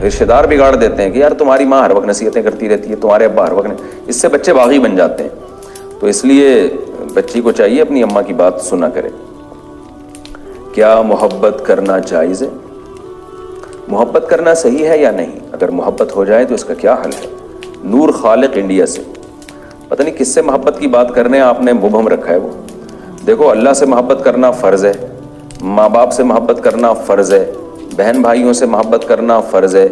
رشتہ دار بگاڑ دیتے ہیں کہ یار تمہاری ماں ہر وقت نصیحتیں کرتی رہتی ہے، تمہارے ابا ہر وقت، اس سے بچے باغی بن جاتے ہیں. تو اس لیے بچی کو چاہیے اپنی اماں کی بات سنا کرے. کیا محبت کرنا جائز ہے؟ محبت کرنا صحیح ہے یا نہیں؟ اگر محبت ہو جائے تو اس کا کیا حل ہے؟ نور خالق انڈیا سے. پتہ نہیں کس سے محبت کی بات کرنے ہیں، آپ نے مبہم رکھا ہے وہ. دیکھو، اللہ سے محبت کرنا فرض ہے، ماں باپ سے محبت کرنا فرض ہے، بہن بھائیوں سے محبت کرنا فرض ہے،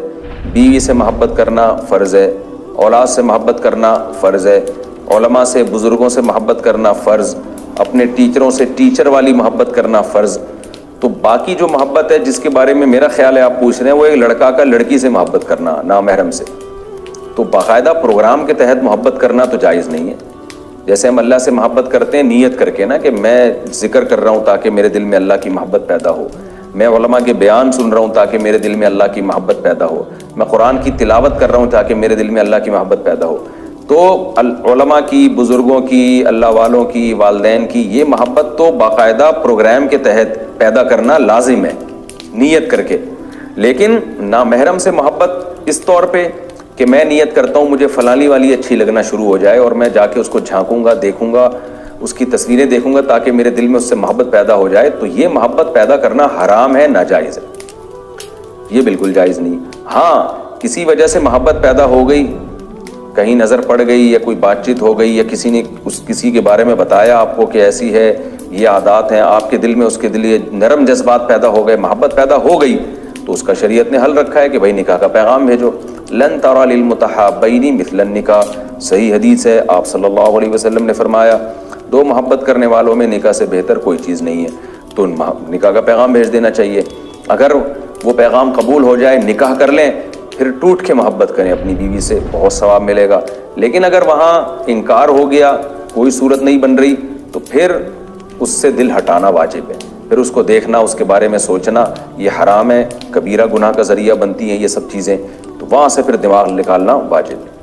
بیوی سے محبت کرنا فرض ہے، اولاد سے محبت کرنا فرض ہے، علماء سے، بزرگوں سے محبت کرنا فرض، اپنے ٹیچروں سے ٹیچر والی محبت کرنا فرض. تو باقی جو محبت ہے جس کے بارے میں میرا خیال ہے آپ پوچھ رہے ہیں، وہ ایک لڑکا کا لڑکی سے محبت کرنا نامحرم سے. تو باقاعدہ پروگرام کے تحت محبت کرنا تو جائز نہیں ہے. جیسے ہم اللہ سے محبت کرتے ہیں نیت کر کے نا، کہ میں ذکر کر رہا ہوں تاکہ میرے دل میں اللہ کی محبت پیدا ہو، میں علماء کے بیان سن رہا ہوں تاکہ میرے دل میں اللہ کی محبت پیدا ہو، میں قرآن کی تلاوت کر رہا ہوں تاکہ میرے دل میں اللہ کی محبت پیدا ہو. تو علماء کی، بزرگوں کی، اللہ والوں کی، والدین کی یہ محبت تو باقاعدہ پروگرام کے تحت پیدا کرنا لازم ہے نیت کر کے. لیکن نامحرم سے محبت اس طور پہ کہ میں نیت کرتا ہوں مجھے فلانی والی اچھی لگنا شروع ہو جائے اور میں جا کے اس کو جھانکوں گا، دیکھوں گا، اس کی تصویریں دیکھوں گا تاکہ میرے دل میں اس سے محبت پیدا ہو جائے، تو یہ محبت پیدا کرنا حرام ہے، ناجائز ہے، یہ بالکل جائز نہیں. ہاں کسی وجہ سے محبت پیدا ہو گئی، کہیں نظر پڑ گئی یا کوئی بات چیت ہو گئی یا کسی نے کسی کے بارے میں بتایا آپ کو کہ ایسی ہے، یہ عادات ہیں، آپ کے دل میں اس کے دل یہ نرم جذبات پیدا ہو گئے، محبت پیدا ہو گئی، تو اس کا شریعت نے حل رکھا ہے کہ بھائی نکاح کا پیغام بھیجو. لن ترى للمتحابین مثل النکاح، صحیح حدیث ہے، آپ صلی اللہ علیہ وسلم نے فرمایا دو محبت کرنے والوں میں نکاح سے بہتر کوئی چیز نہیں ہے. تو نکاح کا پیغام بھیج دینا چاہیے. اگر وہ پیغام قبول ہو جائے، نکاح کر لیں، پھر ٹوٹ کے محبت کریں اپنی بیوی سے، بہت ثواب ملے گا. لیکن اگر وہاں انکار ہو گیا، کوئی صورت نہیں بن رہی، تو پھر اس سے دل ہٹانا واجب ہے. پھر اس کو دیکھنا، اس کے بارے میں سوچنا، یہ حرام ہے، کبیرہ گناہ کا ذریعہ بنتی ہیں یہ سب چیزیں، تو وہاں سے پھر دماغ نکالنا واجب ہے.